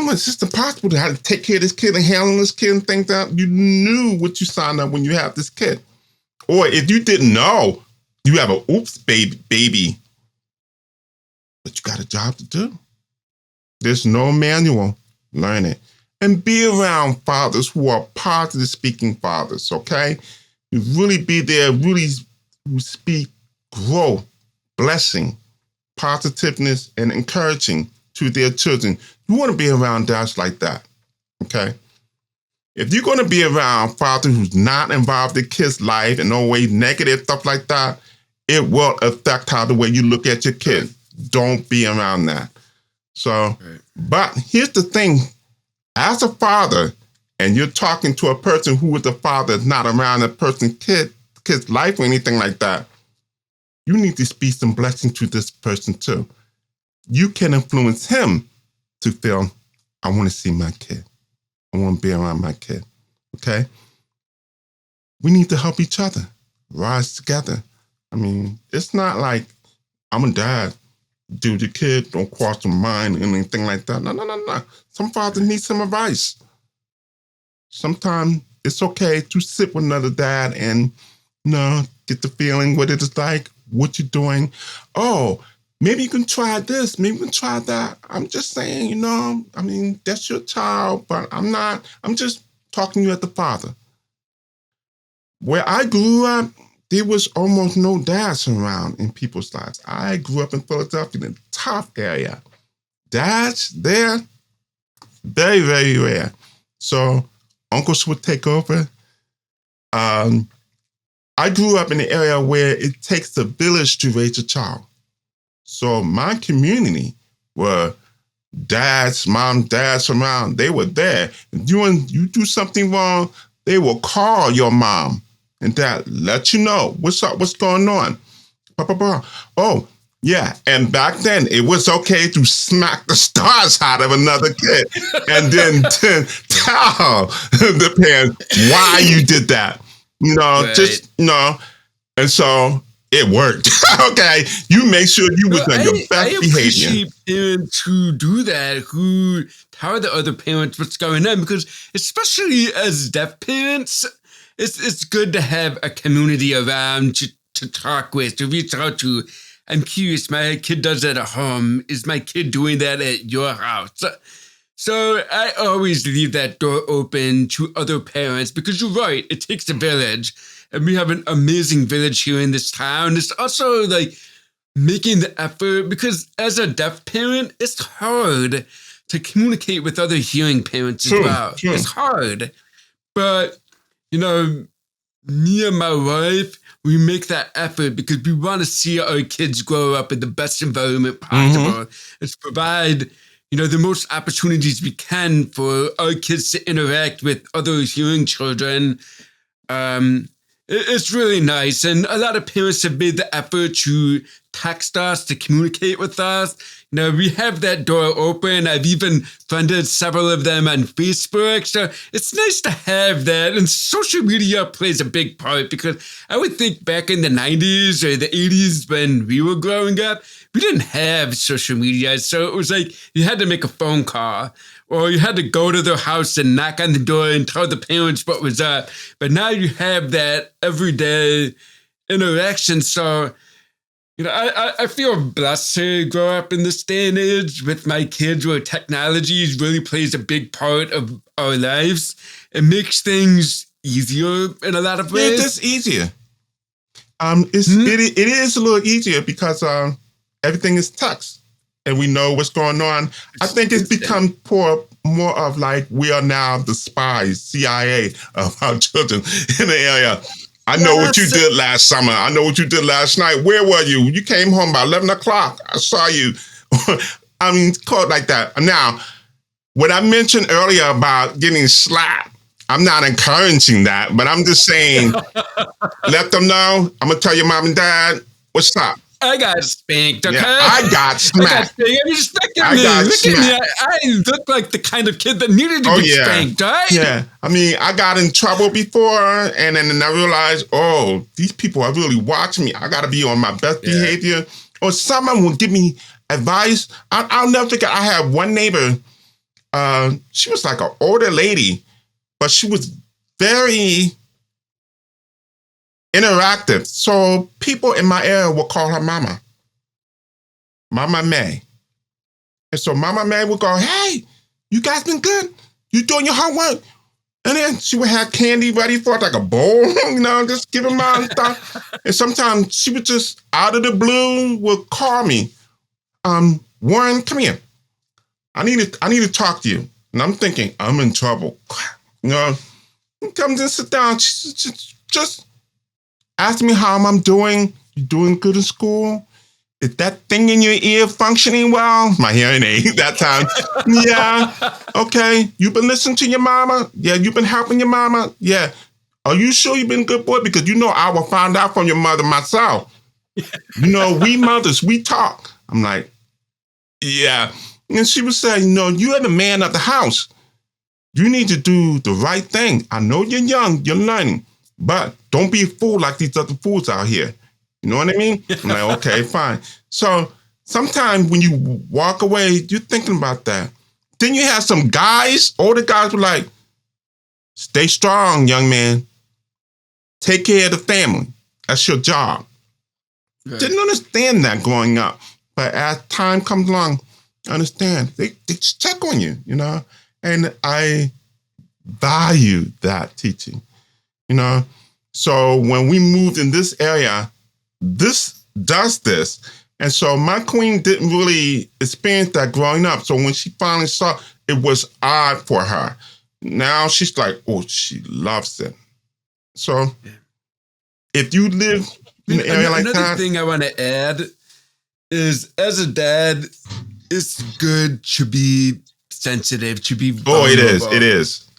it's just impossible to have to take care of this kid and handle this kid and think that you knew what you signed up when you have this kid. Or if you didn't know, you have an oops baby, but you got a job to do. There's no manual. Learn it. And be around fathers who are positive speaking fathers, okay? You really be there, really speak, grow, blessing, positiveness, and encouraging to their children. You want to be around dads like that, okay? If you're going to be around a father who's not involved in kids' life and always negative stuff like that, it will affect how the way you look at your kid. Don't be around that. So, but here's the thing. As a father, and you're talking to a person who is a father that's not around a person's kid's life or anything like that, you need to speak some blessing to this person too. You can influence him to feel, I want to see my kid. I want to be around my kid. Okay? We need to help each other, rise together. I mean, it's not like I'm a dad. Dude, your kid don't cross your mind or anything like that. No. Some fathers need some advice. Sometimes it's okay to sit with another dad and, get the feeling what it is like, what you're doing. Oh, maybe you can try this. Maybe you can try that. I'm just saying, that's your child, but I'm just talking to you as the father. Where I grew up, there was almost no dads around in people's lives. I grew up in Philadelphia, in a tough area. Dads there, very, very rare. So uncles would take over. I grew up in an area where it takes a village to raise a child. So my community were dads around. They were there. If you do something wrong, they will call your mom and dad, let you know what's up, what's going on. Oh, yeah. And back then, it was okay to smack the stars out of another kid and then tell the parents why you did that. Right. And so it worked. Okay. You make sure you was on your best behavior. I appreciate parents who do that, who tell the other parents what's going on, because especially as deaf parents, it's good to have a community around to talk with, to reach out to. I'm curious, my kid does that at home. Is my kid doing that at your house? So I always leave that door open to other parents because you're right, it takes a village. And we have an amazing village here in this town. It's also like making the effort because as a deaf parent, it's hard to communicate with other hearing parents as well. True. It's hard. But me and my wife, we make that effort because we want to see our kids grow up in the best environment possible. Mm-hmm. It's provide, the most opportunities we can for our kids to interact with other hearing children. It's really nice. And a lot of parents have made the effort to text us, to communicate with us. We have that door open. I've even friended several of them on Facebook. So it's nice to have that. And social media plays a big part because I would think back in the 90s or the 80s when we were growing up, we didn't have social media. So it was like you had to make a phone call or you had to go to their house and knock on the door and tell the parents what was up. But now you have that everyday interaction. So I feel blessed to grow up in this day and age with my kids where technology really plays a big part of our lives. It makes things easier in a lot of ways. Yeah, it's easier. It is a little easier because everything is text. and we know what's going on. I think it's become more of like we are now the spies, CIA of our children in the area. I know what you did last summer. I know what you did last night. Where were you? You came home by 11 o'clock. I saw you. I mean, called like that. Now, what I mentioned earlier about getting slapped, I'm not encouraging that, but I'm just saying, let them know. I'm going to tell your mom and dad, what's up? I got spanked, okay? Yeah, I got smacked. I got smacked. I look like the kind of kid that needed to get spanked, right? Yeah. I mean, I got in trouble before, and then I realized, oh, these people are really watching me. I got to be on my best behavior. Or someone will give me advice. I'll never forget, I had one neighbor. She was like an older lady, but she was very interactive. So people in my area would call her Mama. Mama May. And so Mama May would go, hey, you guys been good? You doing your homework? And then she would have candy ready for it, like a bowl, just give them my stuff. And sometimes she would just, out of the blue, would call me. Warren, come here. I need to talk to you. And I'm thinking, I'm in trouble. Come and sit down. Just ask me how I'm doing. You doing good in school? Is that thing in your ear functioning well? My hearing aid that time. Yeah. Okay. You been listening to your mama? Yeah. You been helping your mama? Yeah. Are you sure you've been a good boy? Because I will find out from your mother myself. We mothers, we talk. I'm like, yeah. And she would say, you are the man of the house. You need to do the right thing. I know you're young, you're learning, but don't be a fool like these other fools out here. You know what I mean? I'm like, okay, fine. So sometimes when you walk away, you're thinking about that. Then you have some guys, older guys were like, stay strong, young man. Take care of the family. That's your job. Right. Didn't understand that growing up. But as time comes along, I understand. They check on you, and I value that teaching, So when we moved in this area, this does this. And so my queen didn't really experience that growing up. So when she finally saw, it was odd for her. Now she's like, oh, she loves it. So if you live in an area like that. Another thing I want to add is, as a dad, it's good to be sensitive, to be vulnerable. Oh, it is.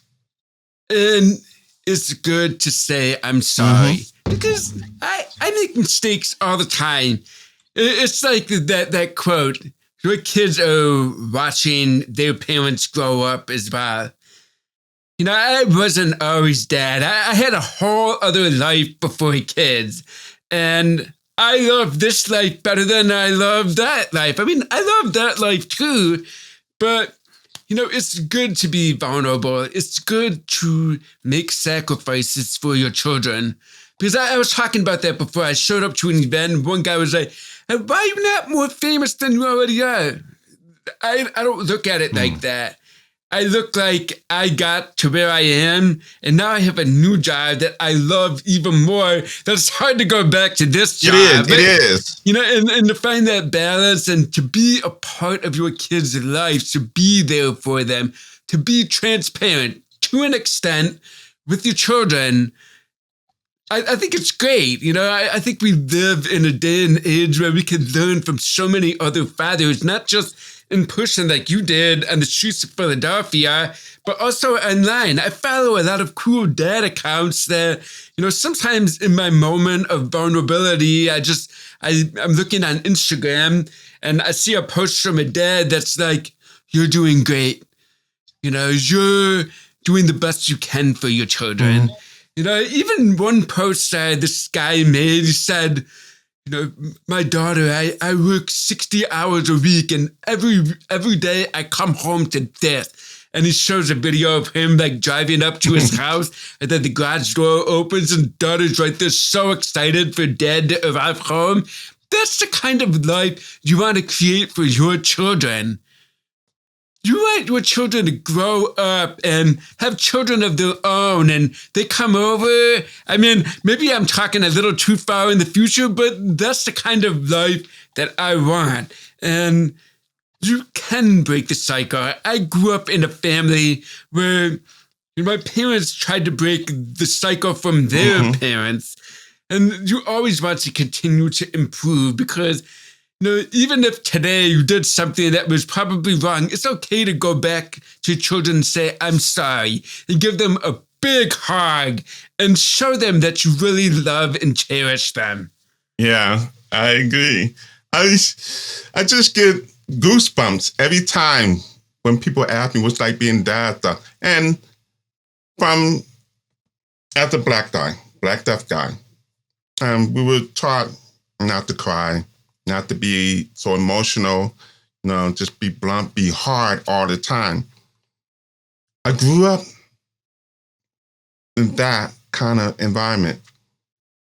And it's good to say, I'm sorry. Because I make mistakes all the time. It's like that quote, your kids are watching their parents grow up as well. I wasn't always dad. I had a whole other life before kids. And I love this life better than I love that life. I mean, I love that life too. But it's good to be vulnerable. It's good to make sacrifices for your children. Because I was talking about that before. I showed up to an event. One guy was like, why are you not more famous than you already are? I don't look at it like that. I look like I got to where I am, and now I have a new job that I love even more. That's hard to go back to this job. It is. And to find that balance and to be a part of your kids' life, to be there for them, to be transparent to an extent with your children. I think it's great. I think we live in a day and age where we can learn from so many other fathers, not just in person like you did on the streets of Philadelphia, but also online. I follow a lot of cool dad accounts that, sometimes in my moment of vulnerability, I'm looking on Instagram and I see a post from a dad that's like, you're doing great. You're doing the best you can for your children. Even one post this guy made, he said, my daughter, I work 60 hours a week and every day I come home to death. And he shows a video of him like driving up to his house and then the garage door opens and daughter's right there so excited for dad to arrive home. That's the kind of life you want to create for your children. You want your children to grow up and have children of their own and they come over. I mean, maybe I'm talking a little too far in the future, but that's the kind of life that I want. And you can break the cycle. I grew up in a family where my parents tried to break the cycle from their parents. And you always want to continue to improve because, even if today you did something that was probably wrong, it's okay to go back to children and say, I'm sorry, and give them a big hug and show them that you really love and cherish them. Yeah, I agree. I just get goosebumps every time when people ask me what's like being dad stuff. And as a Black deaf guy, we were taught not to cry, not to be so emotional, just be blunt, be hard all the time. I grew up in that kind of environment.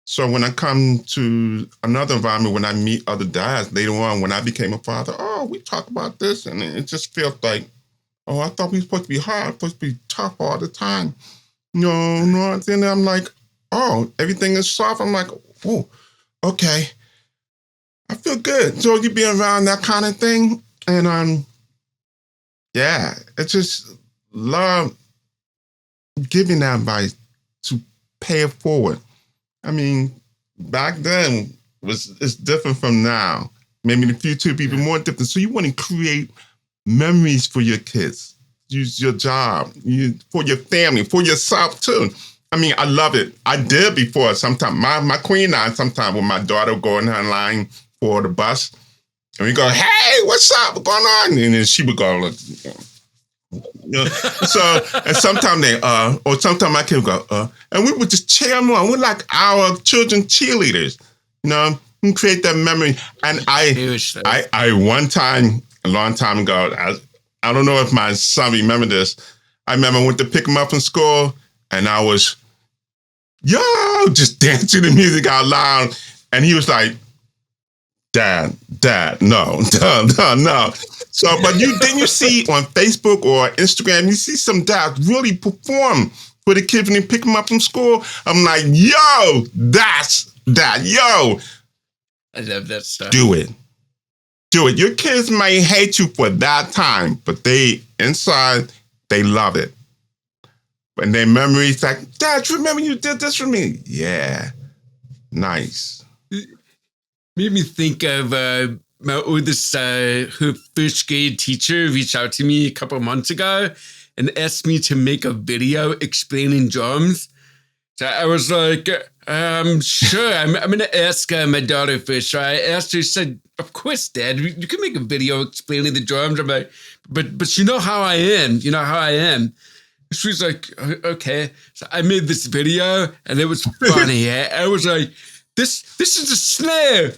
So when I come to another environment, when I meet other dads later on, when I became a father, we talk about this, and it just feels like, I thought we were supposed to be hard, supposed to be tough all the time. No. Then I'm like, everything is soft. I'm like, okay. I feel good. So you be around that kind of thing, and it's just love giving that advice to pay it forward. I mean, back then it's different from now. Maybe in the future it'll be even more different. So you want to create memories for your kids. Use your job, for your family, for yourself too. I mean, I love it. I did before. Sometimes my queen and I, sometimes when my daughter would go in her line for the bus, and we go, hey, what's up? What's going on? And then she would go, so, and sometimes or sometimes my kid would go, and we would just cheer them on. We're like our children cheerleaders, and create that memory. And I one time, a long time ago, I don't know if my son remember this. I remember I went to pick him up from school, and I was, just dancing the music out loud. And he was like, Dad, no. So, but didn't you see on Facebook or Instagram, you see some dads really perform for the kids when they pick them up from school? I'm like, that's that. I love that stuff. Do it. Your kids may hate you for that time, but inside, they love it. And their memories like, Dad, remember you did this for me? Yeah. Nice. Made me think of my oldest, her first grade teacher reached out to me a couple of months ago and asked me to make a video explaining drums. So I was like, sure, I'm going to ask my daughter first. So I asked her, she said, of course, Dad, you can make a video explaining the drums. I'm like, but you know how I am. You know how I am. She was like, okay. So I made this video and it was funny. I was like, this is a snare.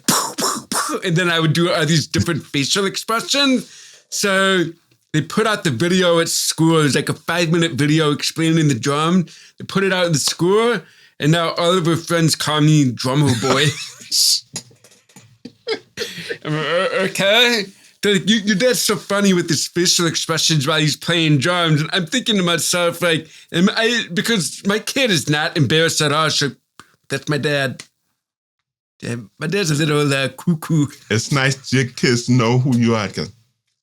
And then I would do all these different facial expressions. So they put out the video at school. It was like a 5-minute video explaining the drum. They put it out in the school. And now all of her friends call me Drummer Boy. Okay. Your dad's so funny with his facial expressions while he's playing drums. And I'm thinking to myself, like, because my kid is not embarrassed at all. So that's my dad. Yeah, my dad's a little cuckoo. It's nice your kids know who you are.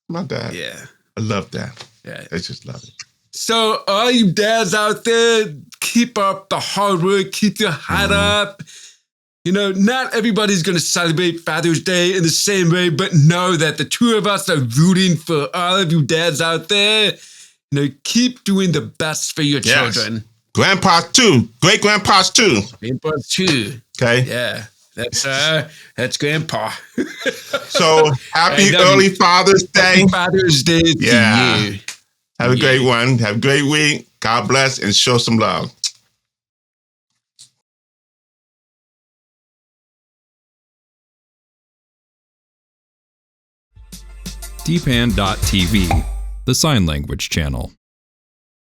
My dad. Yeah. I love that. Yeah. I just love it. So all you dads out there, keep up the hard work. Keep your head up. Not everybody's going to celebrate Father's Day in the same way, but know that the two of us are rooting for all of you dads out there. Keep doing the best for your children. Grandpas too. Great grandpas too. Grandpas too. Okay. Yeah. That's Grandpa. So happy early Father's Day. Happy Father's Day to you. Have a great one. Have a great week. God bless and show some love. DPAN.TV, the sign language channel.